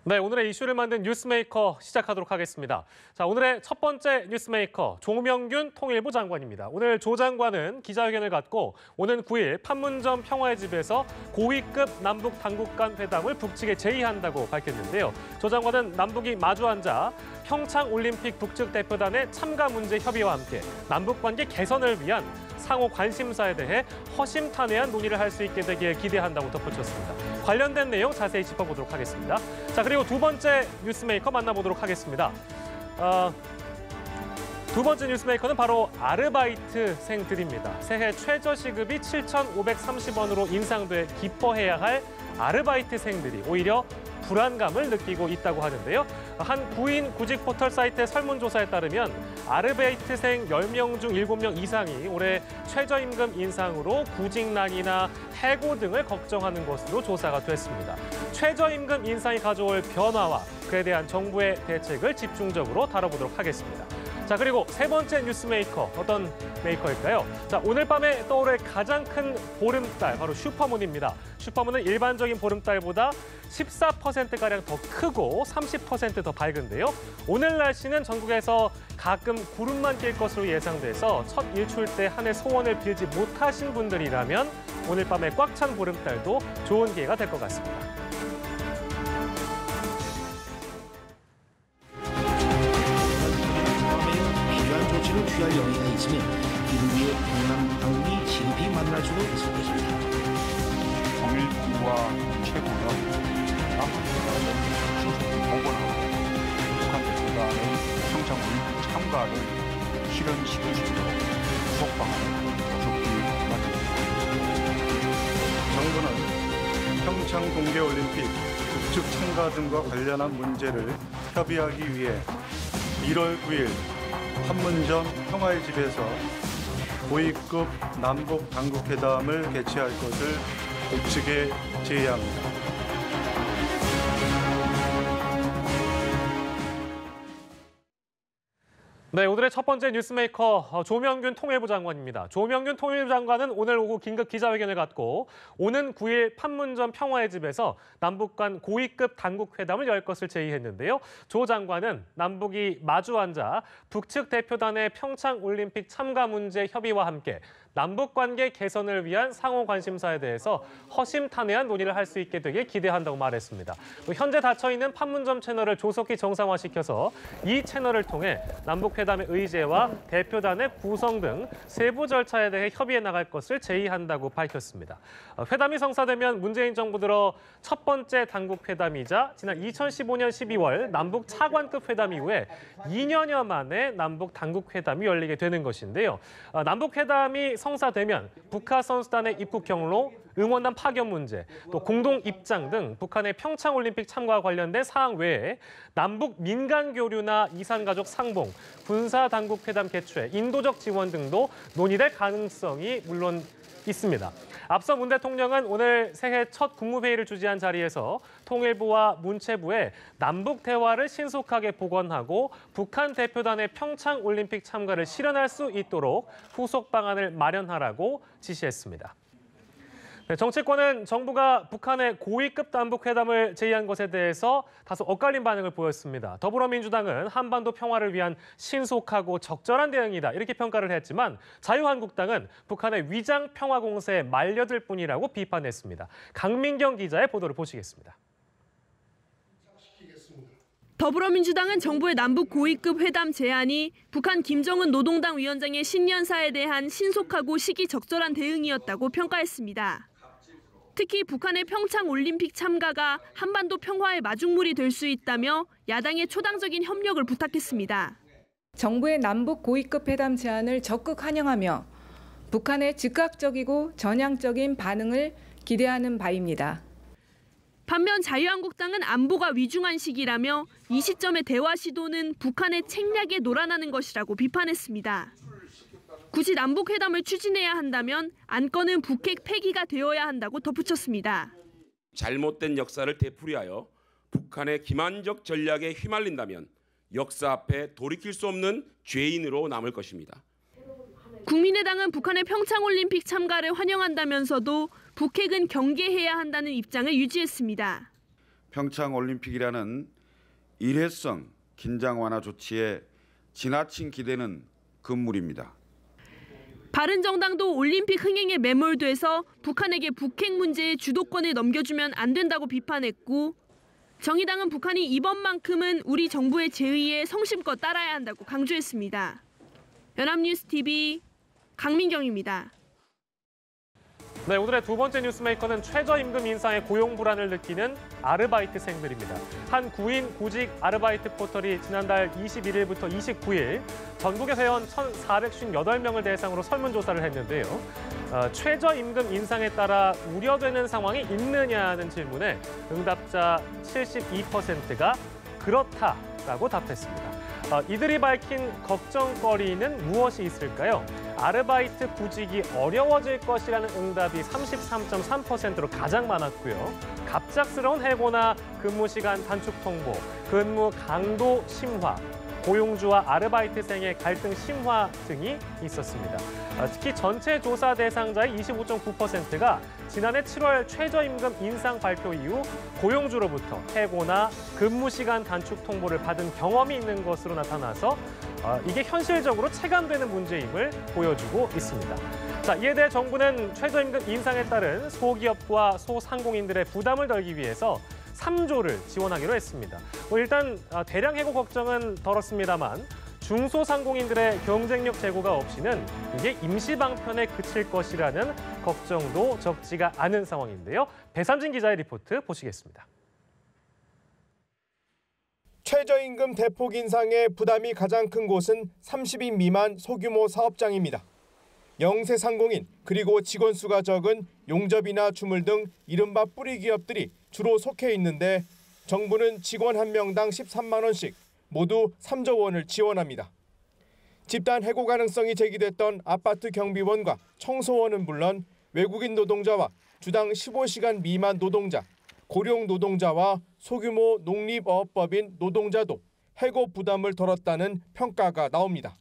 네, 오늘의 이슈를 만든 뉴스메이커 시작하도록 하겠습니다. 자, 오늘의 첫 번째 뉴스메이커 조명균 통일부 장관입니다. 오늘 조 장관은 기자회견을 갖고 오는 9일 판문점 평화의 집에서 고위급 남북 당국 간 회담을 북측에 제의한다고 밝혔는데요. 조 장관은 남북이 마주 앉아 평창올림픽 북측 대표단의 참가 문제 협의와 함께 남북관계 개선을 위한 상호 관심사에 대해 허심탄회한 논의를 할 수 있게 되길 기대한다고 덧붙였습니다. 관련된 내용 자세히 짚어보도록 하겠습니다. 자, 그리고 두 번째 뉴스메이커 만나보도록 하겠습니다. 두 번째 뉴스메이커는 바로 아르바이트생들입니다. 새해 최저시급이 7,530원으로 인상돼 기뻐해야 할 아르바이트생들이 오히려 불안감을 느끼고 있다고 하는데요. 한 구인 구직 포털 사이트의 설문조사에 따르면 아르바이트생 10명 중 7명 이상이 올해 최저임금 인상으로 구직난이나 해고 등을 걱정하는 것으로 조사가 됐습니다. 최저임금 인상이 가져올 변화와 그에 대한 정부의 대책을 집중적으로 다뤄보도록 하겠습니다. 자, 그리고 세 번째 뉴스메이커, 어떤 메이커일까요? 자, 오늘 밤에 떠오를 가장 큰 보름달, 바로 슈퍼문입니다. 슈퍼문은 일반적인 보름달보다 14%가량 더 크고 30% 더 밝은데요. 오늘 날씨는 전국에서 가끔 구름만 낄 것으로 예상돼서 첫 일출 때 한해 소원을 빌지 못하신 분들이라면 오늘 밤에 꽉 찬 보름달도 좋은 기회가 될 것 같습니다. 취할 영향이 있으면 이를 위해 평양 당국이 시급히 만날 수도 있을 것입니다. 통일부와 최고는 남북 공고하고 북한 대표단의 평창올림픽 참가를 실현시킬 수 있도록 후속 방안을 조속히 마련합니다. 정부는 평창 동계올림픽 북측 참가 등과 관련한 문제를 협의하기 위해 1월 9일 판문점 평화의 집에서 고위급 남북 당국회담을 개최할 것을 북측에 제의합니다. 네, 오늘의 첫 번째 뉴스메이커 조명균 통일부 장관입니다. 조명균 통일부 장관은 오늘 오후 긴급 기자회견을 갖고 오는 9일 판문점 평화의 집에서 남북 간 고위급 당국 회담을 열 것을 제의했는데요. 조 장관은 남북이 마주 앉아 북측 대표단의 평창올림픽 참가 문제 협의와 함께 남북관계 개선을 위한 상호 관심사에 대해서 허심탄회한 논의를 할 수 있게 되길 기대한다고 말했습니다. 또 현재 닫혀있는 판문점 채널을 조속히 정상화시켜서 이 채널을 통해 남북회담의 의제와 대표단의 구성 등 세부 절차에 대해 협의해 나갈 것을 제의한다고 밝혔습니다. 회담이 성사되면 문재인 정부 들어 첫 번째 당국 회담이자 지난 2015년 12월 남북 차관급 회담 이후에 2년여 만에 남북 당국 회담이 열리게 되는 것인데요. 남북 회담이 성사되면 북한 선수단의 입국 경로, 응원단 파견 문제, 또 공동 입장 등 북한의 평창올림픽 참가와 관련된 사항 외에 남북 민간 교류나 이산가족 상봉, 군사당국 회담 개최, 인도적 지원 등도 논의될 가능성이 물론 있습니다. 앞서 문 대통령은 오늘 새해 첫 국무회의를 주재한 자리에서 통일부와 문체부에 남북 대화를 신속하게 복원하고 북한 대표단의 평창올림픽 참가를 실현할 수 있도록 후속 방안을 마련하라고 지시했습니다. 네, 정치권은 정부가 북한의 고위급 남북 회담을 제의한 것에 대해서 다소 엇갈린 반응을 보였습니다. 더불어민주당은 한반도 평화를 위한 신속하고 적절한 대응이다 이렇게 평가를 했지만 자유한국당은 북한의 위장 평화 공세에 말려들 뿐이라고 비판했습니다. 강민경 기자의 보도를 보시겠습니다. 더불어민주당은 정부의 남북 고위급 회담 제안이 북한 김정은 노동당 위원장의 신년사에 대한 신속하고 시기적절한 대응이었다고 평가했습니다. 특히 북한의 평창올림픽 참가가 한반도 평화의 마중물이 될 수 있다며 야당의 초당적인 협력을 부탁했습니다. 정부의 남북 고위급 회담 제안을 적극 환영하며 북한의 즉각적이고 전향적인 반응을 기대하는 바입니다. 반면 자유한국당은 안보가 위중한 시기라며 이 시점의 대화 시도는 북한의 책략에 놀아나는 것이라고 비판했습니다. 굳이 남북회담을 추진해야 한다면 안건은 북핵 폐기가 되어야 한다고 덧붙였습니다. 잘못된 역사를 되풀이하여 북한의 기만적 전략에 휘말린다면 역사 앞에 돌이킬 수 없는 죄인으로 남을 것입니다. 국민의당은 북한의 평창올림픽 참가를 환영한다면서도 북핵은 경계해야 한다는 입장을 유지했습니다. 평창올림픽이라는 일회성 긴장 완화 조치에 지나친 기대는 금물입니다. 바른정당도 올림픽 흥행에 매몰돼서 북한에게 북핵 문제의 주도권을 넘겨주면 안 된다고 비판했고, 정의당은 북한이 이번만큼은 우리 정부의 제의에 성심껏 따라야 한다고 강조했습니다. 연합뉴스TV 강민경입니다. 네, 오늘의 두 번째 뉴스메이커는 최저임금 인상에 고용 불안을 느끼는 아르바이트생들입니다. 한 구인 구직 아르바이트 포털이 지난달 21일부터 29일 전국의 회원 1,458명을 대상으로 설문조사를 했는데요. 최저임금 인상에 따라 우려되는 상황이 있느냐는 질문에 응답자 72%가 그렇다라고 답했습니다. 이들이 밝힌 걱정거리는 무엇이 있을까요? 아르바이트 구직이 어려워질 것이라는 응답이 33.3%로 가장 많았고요. 갑작스러운 해고나 근무 시간 단축 통보, 근무 강도 심화, 고용주와 아르바이트생의 갈등 심화 등이 있었습니다. 특히 전체 조사 대상자의 25.9%가 지난해 7월 최저임금 인상 발표 이후 고용주로부터 해고나 근무 시간 단축 통보를 받은 경험이 있는 것으로 나타나서 이게 현실적으로 체감되는 문제임을 보여주고 있습니다. 자, 이에 대해 정부는 최저임금 인상에 따른 소기업과 소상공인들의 부담을 덜기 위해서 3조를 지원하기로 했습니다. 일단 대량 해고 걱정은 덜었습니다만 중소상공인들의 경쟁력 제고가 없이는 이게 임시 방편에 그칠 것이라는 걱정도 적지가 않은 상황인데요. 배삼진 기자의 리포트 보시겠습니다. 최저임금 대폭 인상의 부담이 가장 큰 곳은 30인 미만 소규모 사업장입니다. 영세 상공인 그리고 직원 수가 적은 용접이나 주물 등 이른바 뿌리 기업들이 주로 속해 있는데 정부는 직원 한 명당 13만 원씩 모두 3조 원을 지원합니다. 집단 해고 가능성이 제기됐던 아파트 경비원과 청소원은 물론 외국인 노동자와 주당 15시간 미만 노동자, 고령 노동자와 소규모 농립어업법인 노동자도 해고 부담을 덜었다는 평가가 나옵니다.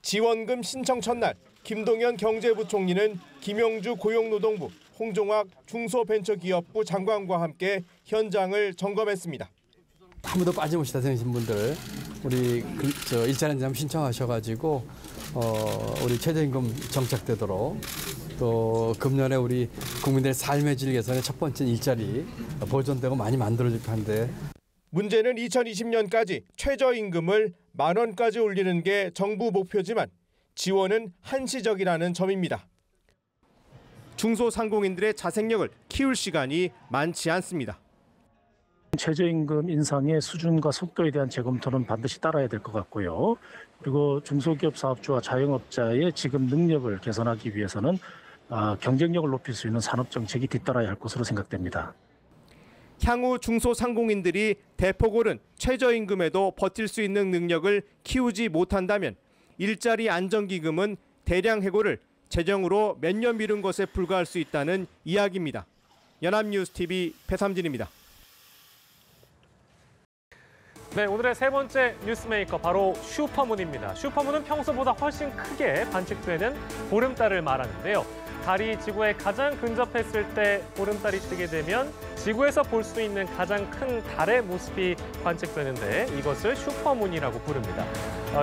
지원금 신청 첫날 김동연 경제부총리는 김영주 고용노동부, 홍종학 중소벤처기업부 장관과 함께 현장을 점검했습니다. 아무도 빠짐없이 다니신 분들 우리 일자리 신청하셔가지고 우리 최저임금 정착되도록 또 금년에 우리 국민들의 삶의 질 개선의 첫 번째 일자리 보존되고 많이 만들어질 텐데. 문제는 2020년까지 최저임금을 10,000원까지 올리는 게 정부 목표지만 지원은 한시적이라는 점입니다. 중소상공인들의 자생력을 키울 시간이 많지 않습니다. 최저임금 인상의 수준과 속도에 대한 재검토는 반드시 따라야 될 것 같고요. 그리고 중소기업 사업주와 자영업자의 지급 능력을 개선하기 위해서는 경쟁력을 높일 수 있는 산업정책이 뒤따라야 할 것으로 생각됩니다. 향후 중소상공인들이 대폭 오른 최저임금에도 버틸 수 있는 능력을 키우지 못한다면 일자리 안정기금은 대량 해고를 재정으로 몇 년 미룬 것에 불과할 수 있다는 이야기입니다. 연합뉴스TV 배삼진입니다. 네, 오늘의 세 번째 뉴스메이커 바로 슈퍼문입니다. 슈퍼문은 평소보다 훨씬 크게 관측되는 보름달을 말하는데요. 달이 지구에 가장 근접했을 때 보름달이 뜨게 되면 지구에서 볼 수 있는 가장 큰 달의 모습이 관측되는데 이것을 슈퍼문이라고 부릅니다.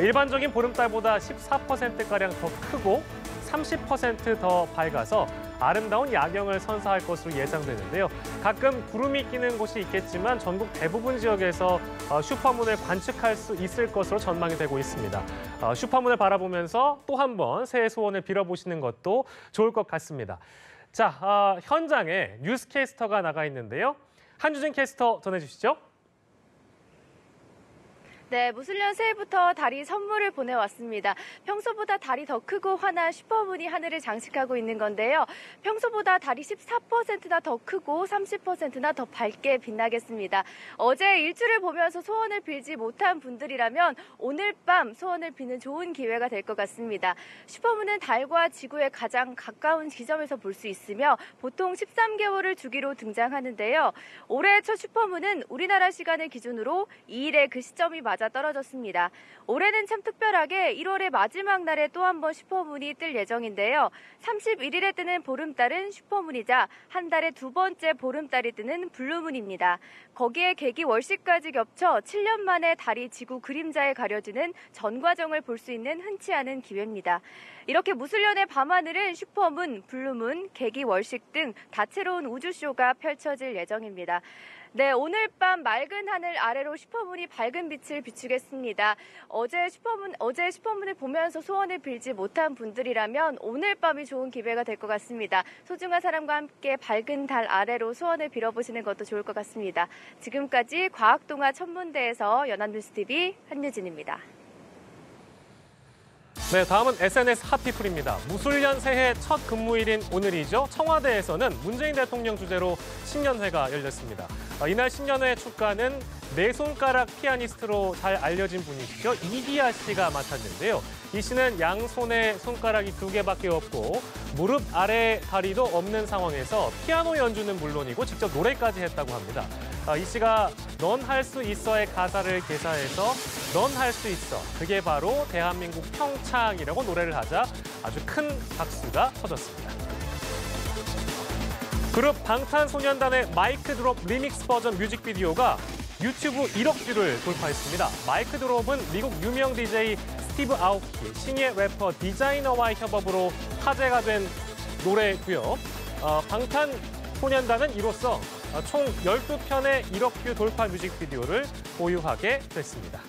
일반적인 보름달보다 14%가량 더 크고 30% 더 밝아서 아름다운 야경을 선사할 것으로 예상되는데요. 가끔 구름이 끼는 곳이 있겠지만 전국 대부분 지역에서 슈퍼문을 관측할 수 있을 것으로 전망이 되고 있습니다. 슈퍼문을 바라보면서 또 한 번 새해 소원을 빌어보시는 것도 좋을 것 같습니다. 자, 현장에 뉴스캐스터가 나가 있는데요. 한주진 캐스터 전해주시죠. 네, 무술년 새해부터 달이 선물을 보내왔습니다. 평소보다 달이 더 크고 환한 슈퍼문이 하늘을 장식하고 있는 건데요. 평소보다 달이 14%나 더 크고 30%나 더 밝게 빛나겠습니다. 어제 일출을 보면서 소원을 빌지 못한 분들이라면 오늘 밤 소원을 비는 좋은 기회가 될 것 같습니다. 슈퍼문은 달과 지구의 가장 가까운 지점에서 볼 수 있으며 보통 13개월을 주기로 등장하는데요. 올해 첫 슈퍼문은 우리나라 시간을 기준으로 2일에 그 시점이 맞아 맞아 떨어졌습니다. 올해는 참 특별하게 1월의 마지막 날에 또 한 번 슈퍼문이 뜰 예정인데요. 31일에 뜨는 보름달은 슈퍼문이자 한 달에 두 번째 보름달이 뜨는 블루문입니다. 거기에 개기 월식까지 겹쳐 7년 만에 달이 지구 그림자에 가려지는 전 과정을 볼 수 있는 흔치 않은 기회입니다. 이렇게 무술년의 밤하늘은 슈퍼문, 블루문, 개기 월식 등 다채로운 우주쇼가 펼쳐질 예정입니다. 네, 오늘 밤 맑은 하늘 아래로 슈퍼문이 밝은 빛을 비추겠습니다. 어제 슈퍼문을 보면서 소원을 빌지 못한 분들이라면 오늘 밤이 좋은 기회가 될 것 같습니다. 소중한 사람과 함께 밝은 달 아래로 소원을 빌어보시는 것도 좋을 것 같습니다. 지금까지 과학동화 천문대에서 연합뉴스TV 한유진입니다. 네, 다음은 SNS 핫피플입니다. 무술년 새해 첫 근무일인 오늘이죠. 청와대에서는 문재인 대통령 주재로 신년회가 열렸습니다. 이날 신년회 축가는 네 손가락 피아니스트로 잘 알려진 분이시죠. 이기아 씨가 맡았는데요. 이 씨는 양손에 손가락이 2개밖에 없고 무릎 아래 다리도 없는 상황에서 피아노 연주는 물론이고 직접 노래까지 했다고 합니다. 이 씨가 넌 할 수 있어의 가사를 개사해서 넌 할 수 있어. 그게 바로 대한민국 평창이라고 노래를 하자 아주 큰 박수가 터졌습니다. 그룹 방탄소년단의 마이크 드롭 리믹스 버전 뮤직비디오가 유튜브 1억 뷰를 돌파했습니다. 마이크 드롭은 미국 유명 DJ 스티브 아오키, 신예 래퍼 디자이너와의 협업으로 화제가 된 노래고요. 방탄소년단은 이로써 총 12편의 1억 뷰 돌파 뮤직비디오를 보유하게 됐습니다.